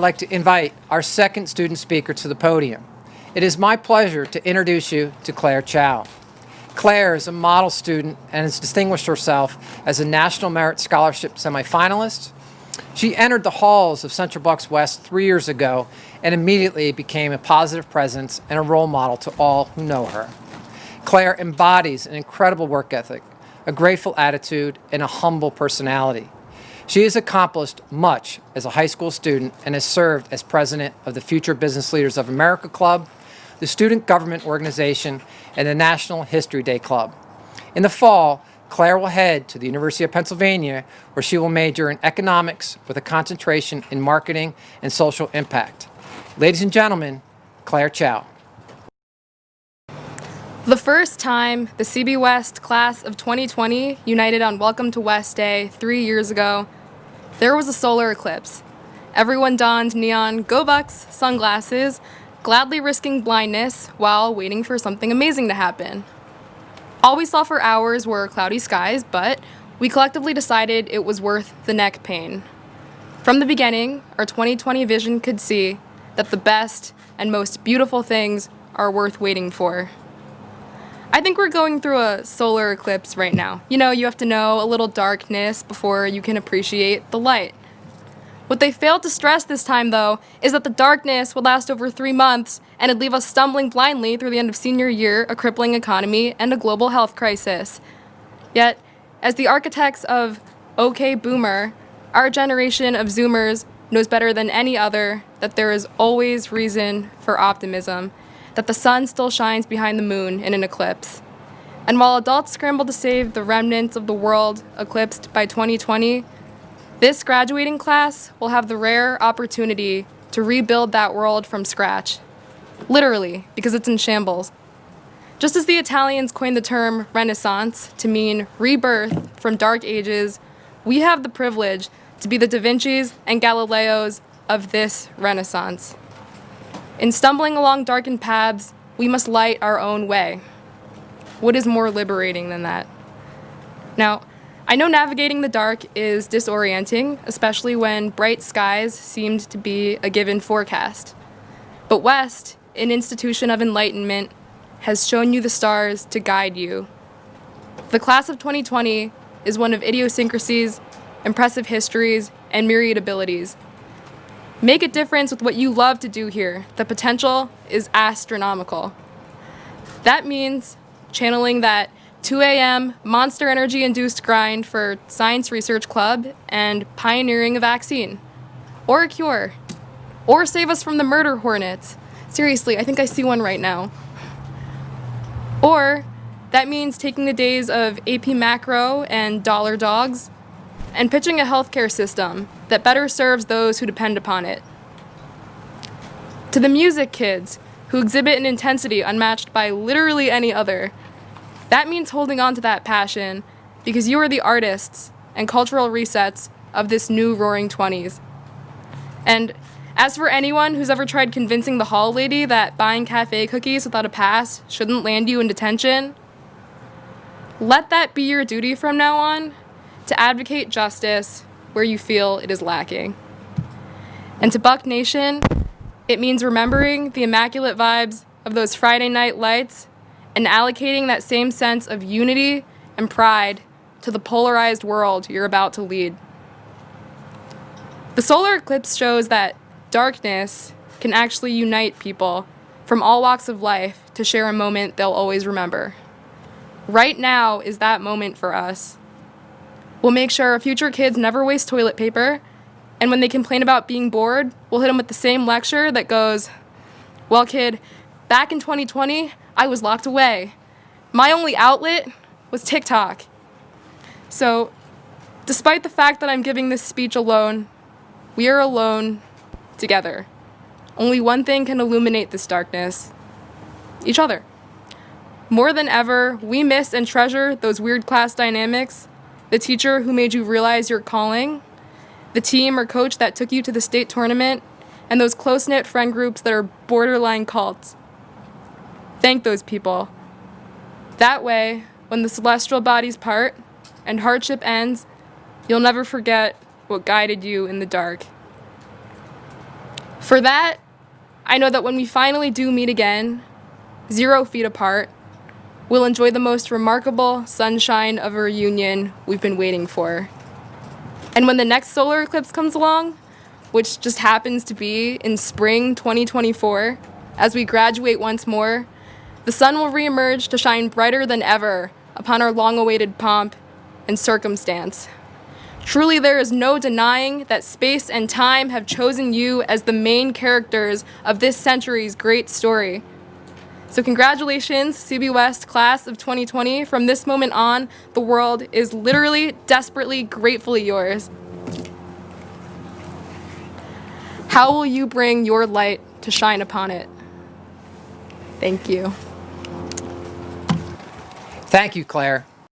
I'd like to invite our second student speaker to the podium. It is my pleasure to introduce you to Claire Chow. Claire is a model student and has distinguished herself as a National Merit Scholarship semifinalist. She entered the halls of Central Bucks West 3 years ago and immediately became a positive presence and a role model to all who know her. Claire embodies an incredible work ethic, a grateful attitude, and a humble personality. She has accomplished much as a high school student and has served as president of the Future Business Leaders of America Club, the Student Government Organization, and the National History Day Club. In the fall, Claire will head to the University of Pennsylvania, where she will major in economics with a concentration in marketing and social impact. Ladies and gentlemen, Claire Chow. The first time the CB West class of 2020 united on Welcome to West Day 3 years ago, there was a solar eclipse. Everyone donned neon Go Bucks sunglasses, gladly risking blindness while waiting for something amazing to happen. All we saw for hours were cloudy skies, but we collectively decided it was worth the neck pain. From the beginning, our 2020 vision could see that the best and most beautiful things are worth waiting for. I think we're going through a solar eclipse right now. You know, you have to know a little darkness before you can appreciate the light. What they failed to stress this time, though, is that the darkness would last over 3 months and it'd leave us stumbling blindly through the end of senior year, a crippling economy, and a global health crisis. Yet, as the architects of OK Boomer, our generation of Zoomers knows better than any other that there is always reason for optimism, that the sun still shines behind the moon in an eclipse. And while adults scramble to save the remnants of the world eclipsed by 2020, this graduating class will have the rare opportunity to rebuild that world from scratch. Literally, because it's in shambles. Just as the Italians coined the term Renaissance to mean rebirth from dark ages, we have the privilege to be the Da Vinci's and Galileos of this Renaissance. In stumbling along darkened paths, we must light our own way. What is more liberating than that? Now, I know navigating the dark is disorienting, especially when bright skies seemed to be a given forecast. But West, an institution of enlightenment, has shown you the stars to guide you. The class of 2020 is one of idiosyncrasies, impressive histories, and myriad abilities. Make a difference with what you love to do here. The potential is astronomical. That means channeling that 2 a.m. Monster Energy-induced grind for Science Research Club and pioneering a vaccine. Or a cure. Or save us from the murder hornets. Seriously, I think I see one right now. Or that means taking the days of AP Macro and Dollar Dogs and pitching a healthcare system that better serves those who depend upon it. To the music kids, who exhibit an intensity unmatched by literally any other, that means holding on to that passion because you are the artists and cultural resets of this new roaring 20s. And as for anyone who's ever tried convincing the hall lady that buying cafe cookies without a pass shouldn't land you in detention, let that be your duty from now on, to advocate justice where you feel it is lacking. And to Buck Nation, it means remembering the immaculate vibes of those Friday night lights and allocating that same sense of unity and pride to the polarized world you're about to lead. The solar eclipse shows that darkness can actually unite people from all walks of life to share a moment they'll always remember. Right now is that moment for us. We'll make sure our future kids never waste toilet paper, and when they complain about being bored, we'll hit them with the same lecture that goes, "Well, kid, back in 2020, I was locked away. My only outlet was TikTok." So, despite the fact that I'm giving this speech alone, we are alone together. Only one thing can illuminate this darkness: each other. More than ever, we miss and treasure those weird class dynamics, the teacher who made you realize your calling, the team or coach that took you to the state tournament, and those close-knit friend groups that are borderline cults. Thank those people. That way, when the celestial bodies part and hardship ends, you'll never forget what guided you in the dark. For that, I know that when we finally do meet again, 0 feet apart, we'll enjoy the most remarkable sunshine of a reunion we've been waiting for. And when the next solar eclipse comes along, which just happens to be in spring 2024, as we graduate once more, the sun will reemerge to shine brighter than ever upon our long-awaited pomp and circumstance. Truly, there is no denying that space and time have chosen you as the main characters of this century's great story. So congratulations, CB West class of 2020. From this moment on, the world is literally, desperately, gratefully yours. How will you bring your light to shine upon it? Thank you. Thank you, Claire.